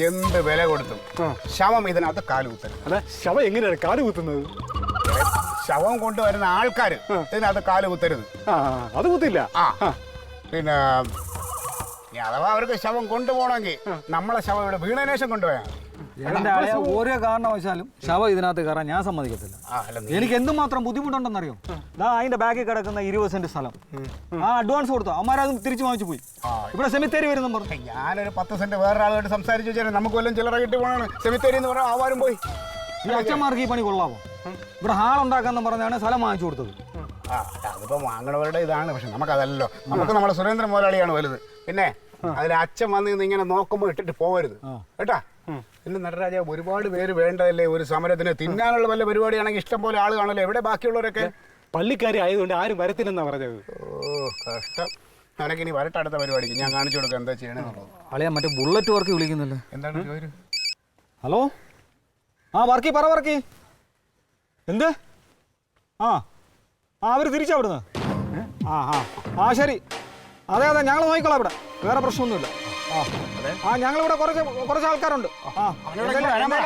എന്ത് വില കൊടുത്തും ശവം ഇതിനകത്ത് കാലുകുത്തരുത്. അല്ല, ശവം എങ്ങനെയാണ് കാലുകുത്തുന്നത്? ശവം കൊണ്ടുവരുന്ന ആൾക്കാർ ഇതിനകത്ത് കാലുകുത്തരുത്. അത് കുത്തില്ല. പിന്നെ അഥവാ അവർക്ക് ശവം കൊണ്ടുപോകണമെങ്കിൽ നമ്മളെ ശവം ഇവിടെ വീണതിന് ശേഷം കൊണ്ടുപോയാൽ ഓരോ കാരണവശാലും ശവം ഇതിനകത്ത് കയറാൻ ഞാൻ സമ്മതിക്കത്തില്ല. എനിക്ക് എന്തുമാത്രം ബുദ്ധിമുട്ടുണ്ടെന്നറിയോ? അതിന്റെ ബാക്കിൽ കിടക്കുന്ന 20 സെന്റ് സ്ഥലം അഡ്വാൻസ് കൊടുത്തു, അമ്മാരത് തിരിച്ചു വാങ്ങിച്ചു പോയി. ഇവിടെ സെമിത്തേരി വരുന്ന പറഞ്ഞു. ഞാനൊരു 10 സെന്റ് വേറൊരാളായിട്ട് സംസാരിച്ചു വെച്ചാൽ നമുക്ക് വല്ലതും ചില്ലറ കിട്ടി പോകണം. സെമിത്തേരി എന്ന് പറഞ്ഞാൽ ആവാരും പോയി. ഈ അച്ഛന്മാർക്ക് ഈ പണി കൊള്ളാമോ? ഇവിടെ ഹാളുണ്ടാക്കാന്ന് പറഞ്ഞാണ് സ്ഥലം വാങ്ങിച്ചു കൊടുത്തത്. അതിപ്പോ വാങ്ങണവരുടെ ഇതാണ്. പക്ഷെ നമുക്കതല്ലോ, നമുക്ക് നമ്മുടെ സുരേന്ദ്രൻ മുതലാളിയാണ് വലുത്. പിന്നെ അതിൽ അച്ഛൻ വന്ന് ഇങ്ങനെ നോക്കുമ്പോൾ ഇട്ടിട്ട് പോകരുത് കേട്ടാ. പിന്നെ നടരാജ, ഒരുപാട് പേര് വേണ്ടതല്ലേ ഒരു സമരത്തിന്? തിന്നാനുള്ള വല്ല പരിപാടിയാണെങ്കിൽ ഇഷ്ടം പോലെ ആള് കാണല്ലോ. എവിടെ ബാക്കിയുള്ളവരൊക്കെ? പള്ളിക്കാരി ആയതുകൊണ്ട് ആരും വരത്തില്ലെന്നാ പറഞ്ഞത്. ഓ കഷ്ടം. നിനക്കിനി വരട്ടെ അടുത്ത പരിപാടിക്ക്. ഞാൻ കാണിച്ചു കൊടുക്കാം എന്താ ചെയ്യണമെന്നുള്ളത്. അളിയാ മറ്റേ ബുള്ളറ്റ് വർക്ക് വിളിക്കുന്നില്ലേ? എന്താണ് ചോദിച്ചു? ഹലോ, വർക്കി പറ. വർക്കി എന്ത്? അവർ തിരിച്ചവിടുന്ന്. ശരി. അതെ ഞങ്ങൾ നോക്കിക്കോളാം. ഇവിടെ വേറെ പ്രശ്നമൊന്നുമില്ല. ഞങ്ങളിവിടെ കുറച്ച് ആൾക്കാരുണ്ട്.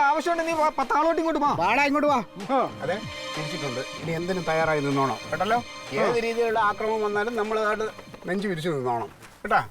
ആവശ്യമുണ്ട് നീ 10 ആളോട്ട് ഇങ്ങോട്ട് ഇങ്ങോട്ട് വാ. അതെ, തിരിച്ചിട്ടുണ്ട്. ഇനി എന്തിനും തയ്യാറായി നിന്നോണം കേട്ടല്ലോ. ഏത് രീതിയിലുള്ള ആക്രമണം വന്നാലും നമ്മൾ നെഞ്ചു വിരിച്ചു നിന്നോണം കേട്ടാ.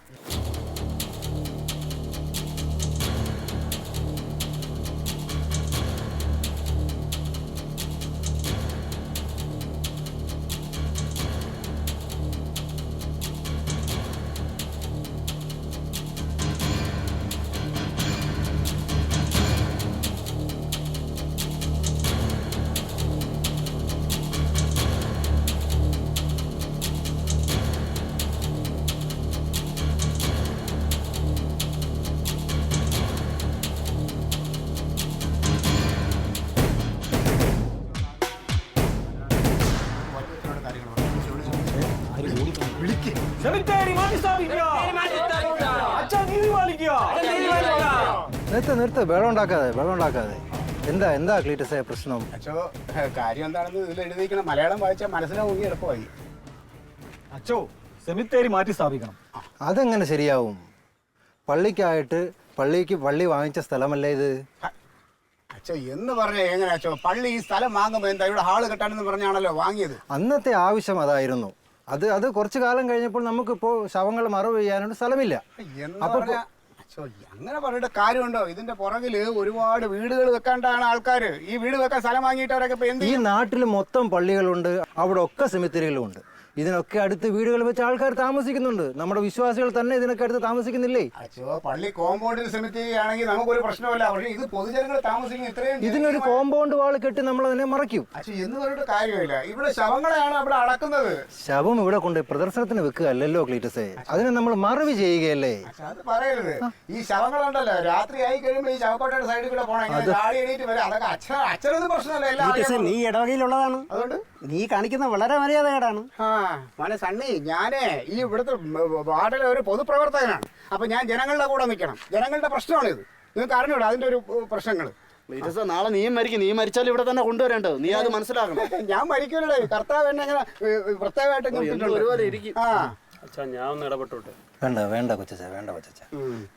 നിർത്ത് വെള്ളം ഉണ്ടാക്കാതെ. എന്താ ക്ലീറ്റസേ പ്രശ്നം? അച്ഛോ, കാര്യം എന്താണെന്ന് ഇതിൽ എഴുതിയിരിക്കണം. മലയാളം വായിച്ചാൽ മനസ്സിലാവുകയും എളുപ്പമായി. അച്ഛോ, സെമിത്തേരി മാറ്റി സ്ഥാപിക്കണം. അതെങ്ങനെ ശരിയാവും? പള്ളി വാങ്ങിച്ച സ്ഥലമല്ലേ ഇത്? അച്ഛോ എന്ന് പറഞ്ഞാൽ എങ്ങനെ അച്ഛോ? പള്ളി ഈ സ്ഥലം വാങ്ങുമ്പോൾ എന്താ ഇവിടെ ഹാള് കെട്ടാനെന്ന് പറഞ്ഞാണല്ലോ വാങ്ങിയത്. അന്നത്തെ ആവശ്യം അതായിരുന്നു. അത് കുറച്ചു കാലം കഴിഞ്ഞപ്പോൾ നമുക്കിപ്പോൾ ശവങ്ങൾ മറവ് ചെയ്യാനുള്ള സ്ഥലമില്ല. അങ്ങനെ പറഞ്ഞിട്ട് കാര്യമുണ്ടോ? ഇതിന്റെ പുറകില് ഒരുപാട് വീടുകൾ വെക്കാണ്ടാണ് ആൾക്കാര് ഈ വീട് വെക്കാൻ സ്ഥലം വാങ്ങിയിട്ടവരൊക്കെ ഇപ്പൊ എന്ത്? ഈ നാട്ടിൽ മൊത്തം പള്ളികളുണ്ട്, അവിടെ ഒക്കെ സെമിത്തേരികളുണ്ട്. ഇതിനൊക്കെ അടുത്ത് വീടുകൾ വെച്ച് ആൾക്കാർ താമസിക്കുന്നുണ്ട്. നമ്മുടെ വിശ്വാസികൾ തന്നെ ഇതിനൊക്കെ അടുത്ത് താമസിക്കുന്നില്ലേ? അച്ഛോ, പള്ളി കോമ്പൗണ്ടിൽ സെമിത്തേരി ആണെങ്കിൽ നമുക്കൊരു പ്രശ്നമല്ല. പക്ഷേ ഇത് പൊതുജനങ്ങൾ താമസിക്കുന്ന ഇത്രയും ഇതിനൊരു കോമ്പൗണ്ട് വാൾ കെട്ടി നമ്മൾ അതിനെ മറയ്ക്കും. അച്ഛോ, എന്ന് പറഞ്ഞിട്ട് കാര്യമില്ല. ഇവിടെ ശവങ്ങളെയാണ് അവിടെ അടക്കുന്നത്. ശവം ഇവിടെ കൊണ്ട് പ്രദർശനത്തിന് വെക്കുക അല്ലല്ലോ ക്ലീറ്റസേ, അതിനെ നമ്മൾ മറവി ചെയ്യുകയല്ലേ. അത് പറയരുത്. ഈ ശവങ്ങളുണ്ടല്ലോ, രാത്രി ആയി കഴിയുമ്പോൾ ഈ ശവക്കോട്ടയുടെ സൈഡിൽ കൂടെ പോകണം, ചാടി എണീറ്റ് വരെ. അതൊക്കെ അച്ഛനൊന്നും പ്രശ്നമല്ല. നീ ഇടവകയിലുള്ളതാണ്, അതുകൊണ്ട് നീ കാണിക്കുന്ന വളരെ മര്യാദകേടാണ്. മോനെ സണ്ണി, ഞാനേ ഈ ഇവിടുത്തെ വാർഡിലെ ഒരു പൊതുപ്രവർത്തകനാണ്. അപ്പൊ ഞാൻ ജനങ്ങളുടെ കൂടെ നിൽക്കണം. ജനങ്ങളുടെ പ്രശ്നമാണിത്. നിങ്ങൾക്ക് അറിഞ്ഞൂടാ അതിന്റെ ഒരു പ്രശ്നങ്ങൾ. നാളെ നീയും മരിക്കും. നീ മരിച്ചാൽ ഇവിടെ തന്നെ കൊണ്ടുവരേണ്ടത്. നീ അത് മനസ്സിലാക്കണം. ഞാൻ മരിക്കൂലേ, കർത്താവ് എന്നെ അങ്ങനെ പ്രത്യേകമായിട്ട് ഞാൻ ഒന്ന് ഇടപെട്ടോട്ടെ. വേണ്ട കൊച്ചച്ച.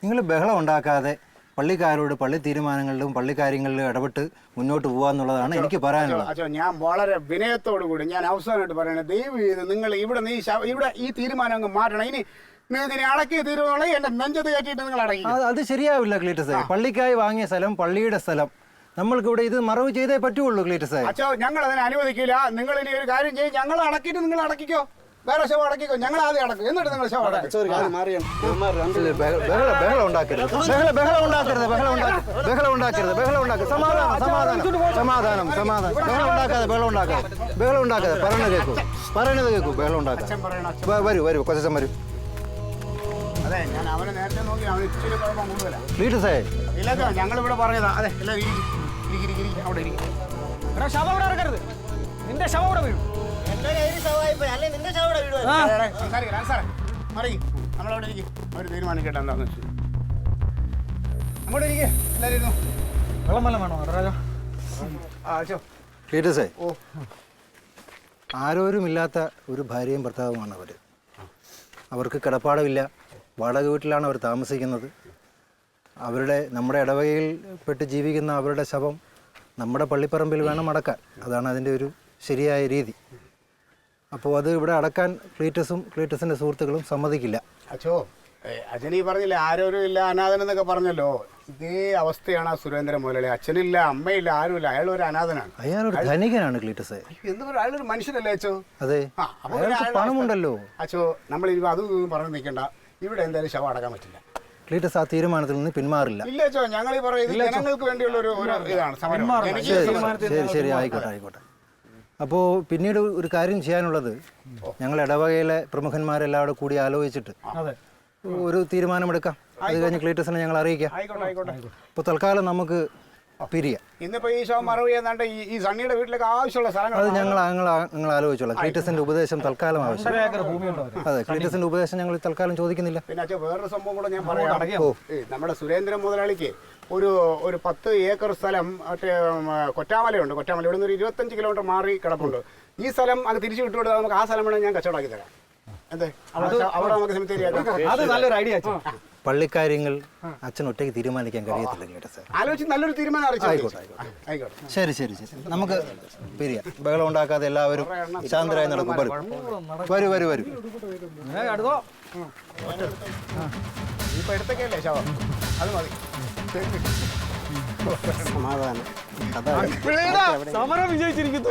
നിങ്ങൾ ബഹളം ഉണ്ടാക്കാതെ പള്ളിക്കാരോട് പള്ളി തീരുമാനങ്ങളിലും പള്ളിക്കാര്യങ്ങളിലും ഇടപെട്ട് മുന്നോട്ട് പോകാന്നുള്ളതാണ് എനിക്ക് പറയാനുള്ളത്. ഞാൻ വളരെ വിനയത്തോടു കൂടി ഞാൻ അവസാനമായിട്ട് പറയണത്, ദയവ് ചെയ്ത് നിങ്ങൾ ഇവിടെ ഈ തീരുമാനം അങ്ങ് മാറ്റണം. ഇനി നിങ്ങൾക്ക് അടക്കിയ തീരുമാനം എന്റെ നെഞ്ചത്ത് കയറ്റിയിട്ട് നിങ്ങൾ അടക്കി. അത് ശരിയാവില്ല ക്ലീറ്റസേ. പള്ളിക്കായി വാങ്ങിയ സ്ഥലം പള്ളിയുടെ സ്ഥലം. നമ്മൾക്കിവിടെ ഇത് മറവ് ചെയ്തേ പറ്റുള്ളൂ ക്ലീറ്റസേ. അച്ഛോ, ഞങ്ങൾ അതിനെ അനുവദിക്കില്ല. നിങ്ങൾ ഇനി ഒരു കാര്യം ചെയ്യും, ഞങ്ങൾ അടക്കിയിട്ട് നിങ്ങൾ അടക്കിക്കോ. വേറെ ശവം അടക്കിക്കോ, ഞങ്ങൾ ആദ്യം അടക്കും, എന്നിട്ട് നിങ്ങൾ ശവം അടക്കും. ബഹളം ഉണ്ടാക്കരുത്. സമാധാനം. ബഹളം ഉണ്ടാക്കാതെ പറയുന്നത് കേൾക്കൂ. ബഹളം ഉണ്ടാക്കാതെ വരൂ കൊച്ചൻ വരൂ. അതെ, ഞാൻ അവനെ നേരത്തെ നോക്കി, അവന് ഇച്ചിരി കുഴപ്പം കൂടുതലാണ്. ക്ലീറ്റസേ, ഇല്ല ഞങ്ങളിവിടെ പറഞ്ഞതാ. അതെ, എല്ലാവരും അവിടെ ഇരിക്കും. ശവം ഇവിടെ ഇറക്കരുത്. നിന്റെ ശവം ഇവിടെ വീഴും. നമ്മളവിടെ ഇരിക്കും. അവർ തീരുമാനിക്കട്ടെ എന്താന്ന് വെച്ചു. അങ്ങോട്ട് ഇരിക്കേ, എല്ലാവരും വെള്ളം വേണോ രാജാ? ക്ലീറ്റസേ, ആരോരുമില്ലാത്ത ഒരു ഭാര്യയും ഭർത്താവുമാണ് അവർ. അവർക്ക് കിടപ്പാടമില്ല, വാടക വീട്ടിലാണ് അവർ താമസിക്കുന്നത്. നമ്മുടെ ഇടവകയിൽ പെട്ട് ജീവിക്കുന്ന അവരുടെ ശവം നമ്മുടെ പള്ളിപ്പറമ്പിൽ വേണം അടക്കാൻ. അതാണ് അതിൻ്റെ ഒരു ശരിയായ രീതി. അപ്പോൾ അത് ഇവിടെ അടക്കാൻ ക്ലീറ്റസിൻ്റെ സുഹൃത്തുക്കളും സമ്മതിക്കില്ല. അച്ഛോ, അച്ഛനീ പറഞ്ഞില്ലേ ആരോരും ഇല്ല, അനാഥൻ എന്നൊക്കെ പറഞ്ഞല്ലോ. ഇതേ അവസ്ഥയാണ് ആ സുരേന്ദ്രൻ മുതലാളി. അച്ഛനില്ല, അമ്മയില്ല, ആരുമില്ല. അയാൾ ഒരു അനാഥനാണ്. അയാളൊരു ധനികനാണ് ക്ലീറ്റസ്. എന്ന് പറഞ്ഞാൽ അയാളൊരു മനുഷ്യനല്ലേ അച്ഛോ? അതെ, അപ്പൊ അയാൾക്ക് പണമുണ്ടല്ലോ. അച്ഛോ, നമ്മൾ അതൊന്നും പറഞ്ഞു നിൽക്കണ്ട. ഇവിടെ എന്തായാലും ശവം അടക്കാൻ പറ്റില്ല. ക്ലീറ്റസ് ആ തീരുമാനത്തിൽ നിന്ന് പിന്മാറില്ല. ഇല്ല അച്ഛോ, ഞങ്ങൾ ഈ പറയുന്നത് ജനങ്ങൾക്ക് വേണ്ടിയുള്ള ഒരു ഇതാണ് സമരം. ശരി, ആയിക്കോട്ടെ. അപ്പോൾ പിന്നീട് ഒരു കാര്യം ചെയ്യാനുള്ളത്, ഞങ്ങൾ ഇടവകയിലെ പ്രമുഖന്മാരെല്ലാം കൂടി ആലോചിച്ചിട്ട് ഒരു തീരുമാനമെടുക്കാം. അത് കഴിഞ്ഞ് ക്ലീറ്റസിനെ ഞങ്ങൾ അറിയിക്കാം. ആയിക്കോട്ടെ. അപ്പോൾ തൽക്കാലം നമുക്ക് പിരിയാം. ഇന്നിപ്പോ ഈ ശവം മറവ് ചെയ്യാണ്ട് ഈ സണ്ണിയുടെ വീട്ടിലേക്ക് ആവശ്യമുള്ള സ്ഥലങ്ങൾ അത് ഞങ്ങൾ ആലോചിച്ചോളാം. ക്ലീറ്റസിന്റെ ഉപദേശം തൽക്കാലം ആവശ്യം. അതെ, ക്ലീറ്റസിന്റെ ഉപദേശം ഞങ്ങൾ തൽക്കാലം ചോദിക്കുന്നില്ല. പിന്നെ അച്ഛൻ വേറൊരു സംഭവം കൂടെ ഞാൻ പറയാം. നമ്മുടെ സുരേന്ദ്രൻ മുതലാളിക്ക് ഒരു 10 ഏക്കർ സ്ഥലം മറ്റേ കൊറ്റാമലയുണ്ട്. കൊറ്റാമല ഇവിടെ നിന്ന് ഒരു 25 കിലോമീറ്റർ മാറി കിടപ്പുണ്ട്. ഈ സ്ഥലം അത് തിരിച്ചു വിട്ടുകൊടുത്താൽ നമുക്ക് ആ സ്ഥലം വേണമെങ്കിൽ ഞാൻ കച്ചവടമാക്കി തരാം. അതെ, അവിടെ നമുക്ക് സെമിത്തേരി അത് നല്ലൊരു ഐഡിയ. പള്ളിക്കാര്യങ്ങൾ അച്ഛൻ ഒറ്റയ്ക്ക് തീരുമാനിക്കാൻ കഴിയത്തില്ല ക്ലീറ്റസ്. ആലോചിച്ച് നല്ലൊരു തീരുമാനം ആയിക്കോട്ടെ. ശരി. നമുക്ക് പിരിയാം. ബഹളം ഉണ്ടാക്കാതെ എല്ലാവരും ശാന്തരായി നടക്കും. വരൂ. ഇപ്പൊ എടുത്തൊക്കെയല്ലേ ശവം, അത് മതി. സമാധാനം. സമരം വിജയിച്ചിരിക്കുന്നു.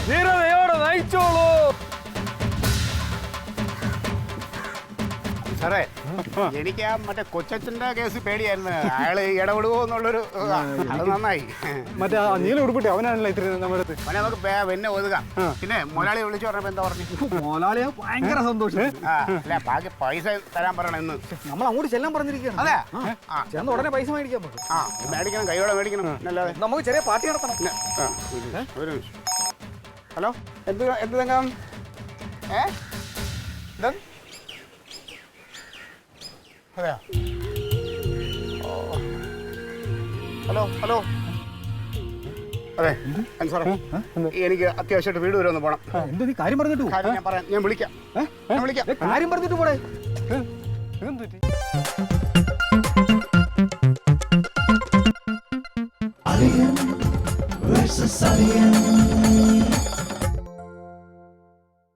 ധീരതയോടെ നയിച്ചോളൂ. സാറേ, എനിക്ക് ആ മറ്റേ കൊച്ചച്ഛന്റെ കേസ് പേടിയായിരുന്നു. അയാള് ഇടപെടുവോ എന്നുള്ളൊരു അത് നന്നായി. മറ്റേ ആ നീല ഉടുപ്പിട്ടെ അവനാണല്ലോ ഇത്ര നമ്മുടെ മോനെ നമുക്ക് പിന്നെ ഒതുക്കാം. പിന്നെ മുതലാളി വിളിച്ചു പറഞ്ഞപ്പോ എന്താ പറഞ്ഞു? മോലാളിയെ ഭയങ്കര സന്തോഷം. അല്ല, ബാക്കി പൈസ തരാൻ പറയണം ഇന്ന്. നമ്മൾ അങ്ങോട്ട് ചെല്ലാൻ പറഞ്ഞിരിക്കുകയാണ്. അതെ, ചെന്ന് ഉടനെ പൈസ മേടിക്കാൻ പറ്റും. മേടിക്കണം, കൈയോടെ മേടിക്കണം. അല്ലാതെ നമുക്ക് ചെറിയ പാർട്ടി നടത്തണം. ഒരു നിമിഷം. ഹലോ, എന്ത് തങ്കം? അതെയാ? ഹലോ. അതെ സാറേ, എനിക്ക് അത്യാവശ്യമായിട്ട് വീട് വരെ ഒന്ന് പോകണം. എന്ത് നീ കാര്യം പറഞ്ഞിട്ട് കാര്യം ഞാൻ പറയാം. ഞാൻ വിളിക്കാം. കാര്യം പറഞ്ഞിട്ട് പോടെ. Alien versus Alien.